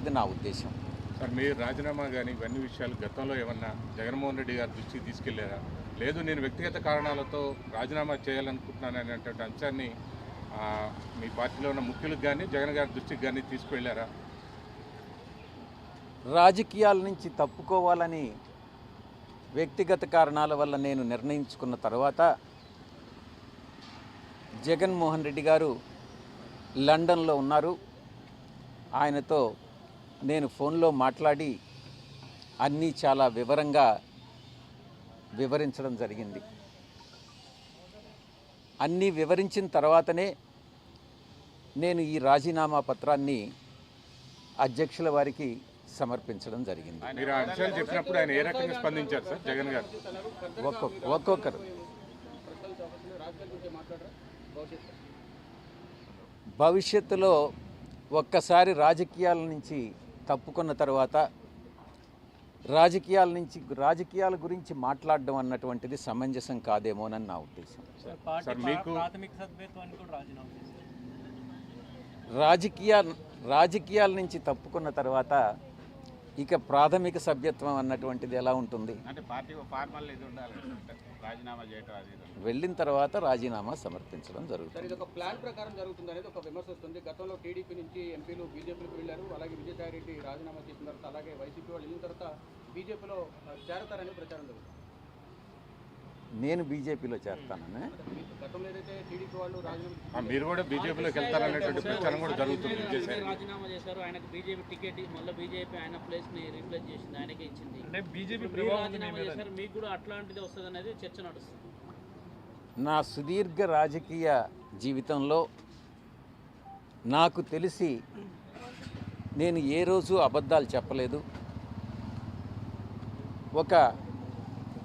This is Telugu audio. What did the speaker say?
అన్నటువంటిది నా ఉద్దేశం. సార్, మీరు రాజీనామా కానీ ఇవన్నీ విషయాలు గతంలో ఏమన్నా జగన్మోహన్ రెడ్డి గారి దృష్టికి తీసుకెళ్లారా? లేదు నేను వ్యక్తిగత కారణాలతో రాజీనామా చేయాలనుకుంటున్నాను అనేటువంటి అంశాన్ని మీ పార్టీలో ఉన్న ముఖ్యులకు కానీ జగన్ గారి దృష్టికి కానీ తీసుకువెళ్ళారా? రాజకీయాల నుంచి తప్పుకోవాలని వ్యక్తిగత కారణాల వల్ల నేను నిర్ణయించుకున్న తర్వాత జగన్మోహన్ రెడ్డి గారు లండన్లో ఉన్నారు. ఆయనతో నేను ఫోన్లో మాట్లాడి అన్నీ చాలా వివరంగా వివరించడం జరిగింది. అన్నీ వివరించిన తర్వాతనే నేను ఈ రాజీనామా పత్రాన్ని అధ్యక్షుల వారికి సమర్పించడం జరిగింది. మీరు ఆ విషయాలు చెప్పినప్పుడు ఆయన ఏ రకంగా స్పందించారు సార్ జగన్ గారు? ఒక్కొక్కరు భవిష్యత్తులో ఒక్కసారి రాజకీయాల నుంచి తప్పుకున్న తర్వాత రాజకీయాల గురించి మాట్లాడడం అన్నటువంటిది సమంజసం కాదేమోనని నా ఉద్దేశం. రాజకీయాల నుంచి తప్పుకున్న తర్వాత ఇక ప్రాథమిక సభ్యత్వం అన్నటువంటిది ఎలా ఉంటుంది? అంటే పార్టీ ఫార్మల్ ఇది ఉండాలి, రాజీనామా చేయటం అది వెళ్ళిన తర్వాత రాజీనామా సమర్పించడం జరుగుతుంది. ఇది ఒక ప్లాన్ ప్రకారం జరుగుతుంది అనేది ఒక విమర్శ వస్తుంది. గతంలో టీడీపీ నుంచి ఎంపీలు బీజేపీకి వెళ్ళారు. అలాగే విజయసాయి రెడ్డి రాజీనామా చేసిన తర్వాత అలాగే వైసీపీ వాళ్ళు వెళ్ళిన తర్వాత బీజేపీలో చేరతారని ప్రచారం జరుగుతుంది. నేను బీజేపీలో చేరతానని గతంలో ఏదైతే టీడీపీ వాళ్ళు రాజీనామా మీరు కూడా బీజేపీలోకి వెళ్తారనేటువంటి ప్రచారం కూడా జరుగుతుంది. రాజీనామా చేశారు, ఆయనకు బీజేపీ టికెట్ మళ్ళీ బీజేపీ ఆయన ప్లేస్ని రీప్లేస్ చేసింది, ఆయనకే ఇచ్చింది. అంటే బీజేపీ రాజీనామా చేశారు, మీకు కూడా అట్లాంటిది వస్తుంది అనేది చర్చ నడుస్తుంది. నా సుదీర్ఘ రాజకీయ జీవితంలో నాకు తెలిసి నేను ఏ రోజు అబద్ధాలు చెప్పలేదు. ఒక